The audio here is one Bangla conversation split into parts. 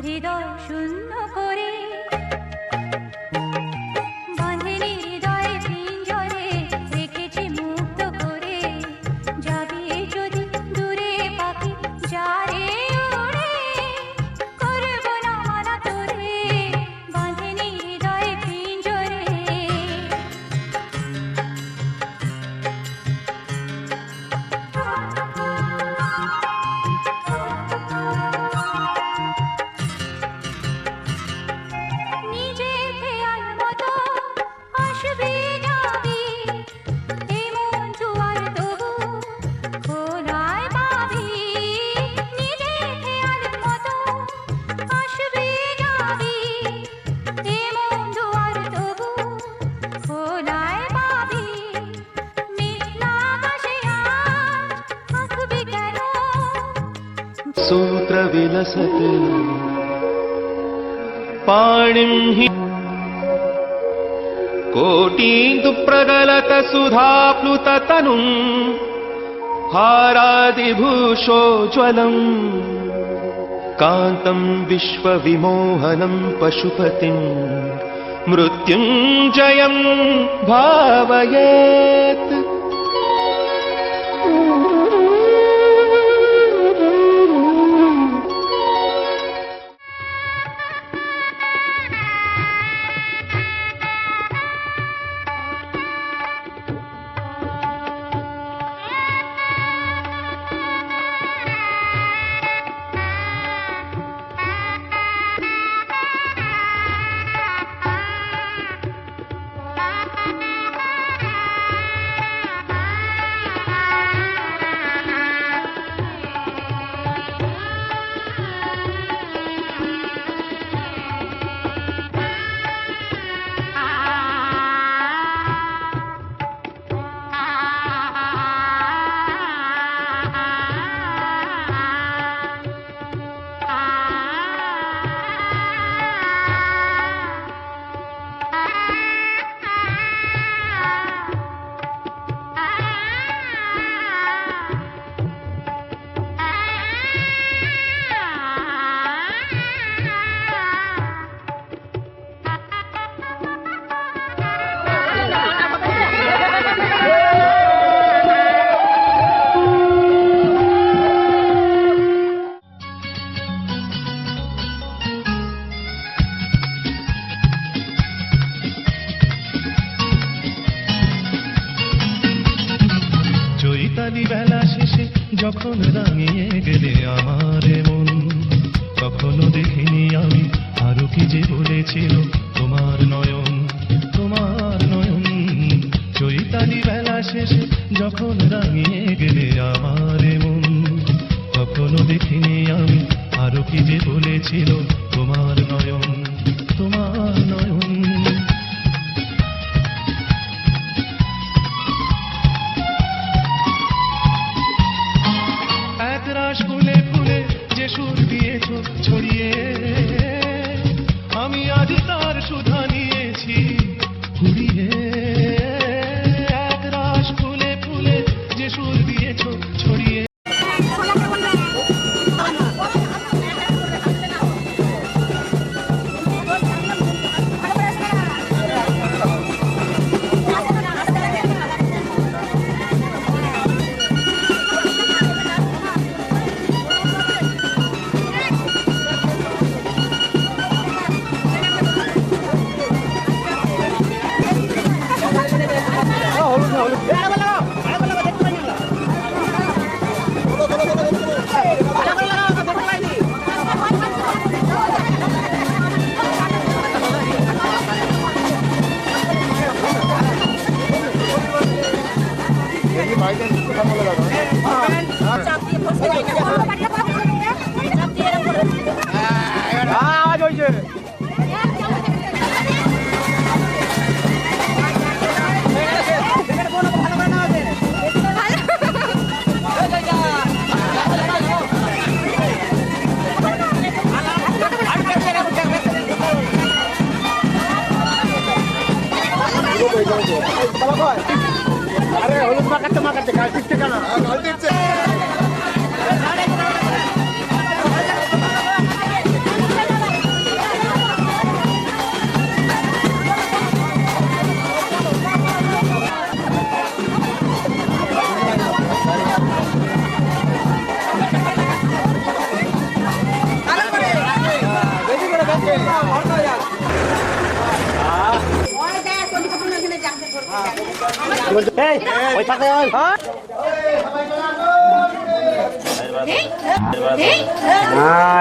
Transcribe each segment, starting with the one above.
হৃদয় শূন্য করে सूत्र विलसते पाणिं हि कोटीन्दु प्रगलत सुधाप्लुत तनुं हारादिभूषोज्ज्वलम् कान्तं विश्वविमोहनं पशुपतिं मृत्युञ्जयं भावयेत्। চৈতালি বেলা শেষে যখন রাঙিয়ে গেলে আমার মন, কখনো দেখিনি আমি আরো কি যে বলেছিল তোমার নয়ন, তোমার নয়ন। চৈতালি বেলা শেষে যখন রাঙিয়ে গেলে আমার মন, কখনো দেখিনি আমি আরো কি যে বলেছিল তোমার নয়ন, তোমার নয়ন। ফুলে ফুলে যে সুর দিয়েছ ছড়িয়ে, আমি আজ তার সুধা নিয়েছি কুড়িয়ে।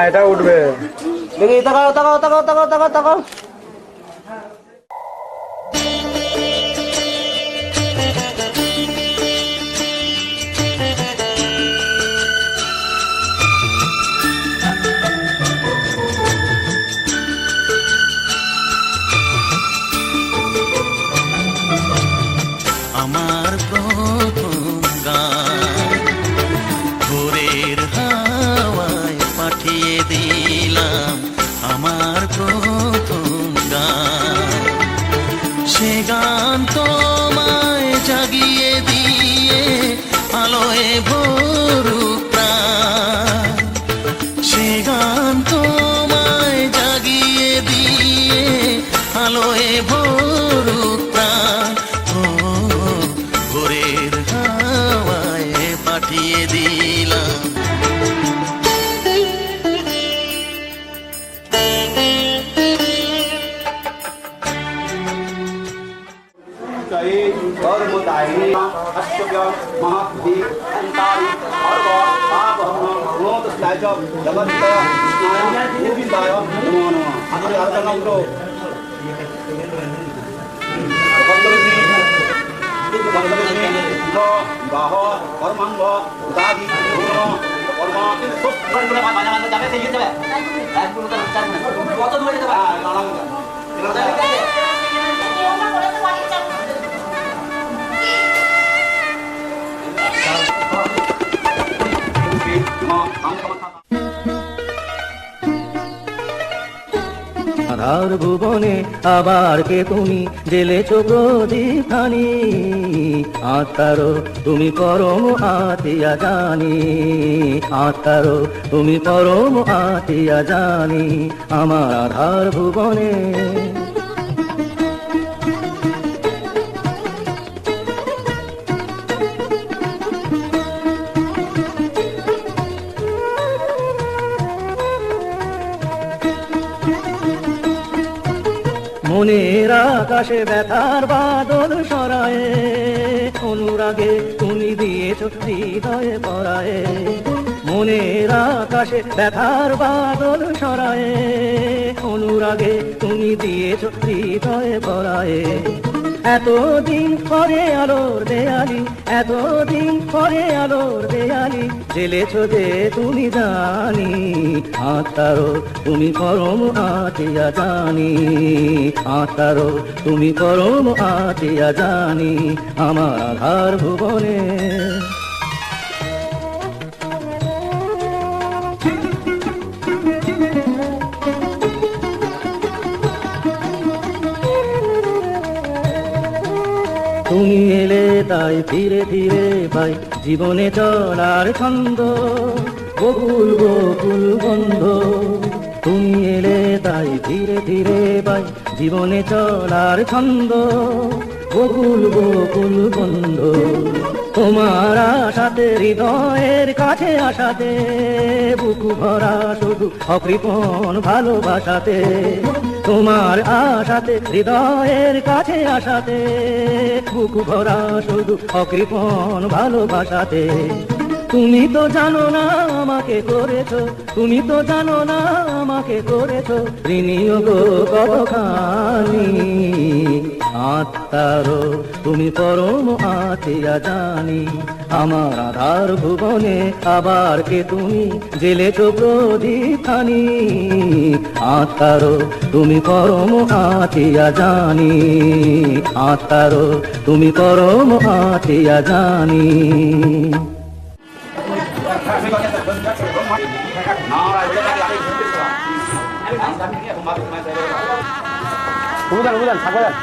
এটা উঠবে দেখি তাকাও তাকাও তাকাও তাকাও তাকাও তাকাও আমার প্রথম গান ভোরের হাওয়ায় পাঠিয়ে দিলাম আমার প্রথম গান সে গান তোমায় জাগিয়ে দিয়ে আলোয় ভরুক প্রাণ সে গান তোমায় জাগিয়ে দিয়ে আলোয় ভরুক প্রাণ ভোরের হাওয়ায় পাঠিয়ে দিলাম আধার ভুবনে আবার কে তুমি জেলেছ প্রদীপখানি আত্মারো তুমি পরম আতিয়া জানি আত্মারো তুমি পরম আতিয়া জানি আমার আধার ভুবনে মনের আকাশে ব্যথার বাদল সরায়ে অনুরাগে তুমি দিয়েছ হৃদয়ে পরায়ে মনের আকাশে ব্যথার বাদল সরায়ে অনুরাগে তুমি দিয়েছ হৃদয়ে পরায়ে এতদিন পরে আলোর দেয়ালি এতদিন পরে আলোর দেয়ালি জেলেছ যে তুমি জানি আত্মারো তুমি পরম আতিয়া জানি আত্মারো তুমি পরম আতিয়া জানি আমার আধার ভুবনে তুমি এলে তাই ধীরে ধীরে পাই জীবনে চলার ছন্দ বকুল বকুল বন্ধ তুমি এলে তাই ধীরে ধীরে পাই জীবনে চলার ছন্দ বকুল বকুল বন্ধ তোমার আশাতে হৃদয়ের কাছে আসাতে বুকু ভরা শুধু অকৃপণ ভালোবাসাতে তোমার আশাতে হৃদয়ের কাছে আসাতে বুক ভরা শুধু অকৃপণ ভালোবাসাতে তুমি তো জানো না আমাকে করেছো তুমি তো জানো না আমাকে করেছো ঋণীয় গো কতখানি আত্মারো তুমি পরম আতিয়া জানি আমার আধার ভুবনে আবার কে তুমি জেলেছো প্রদীপখানি আত্মারো তুমি পরম আতিয়া জানি আত্মারো তুমি পরম আতিয়া জানি বুঝান থাকবেন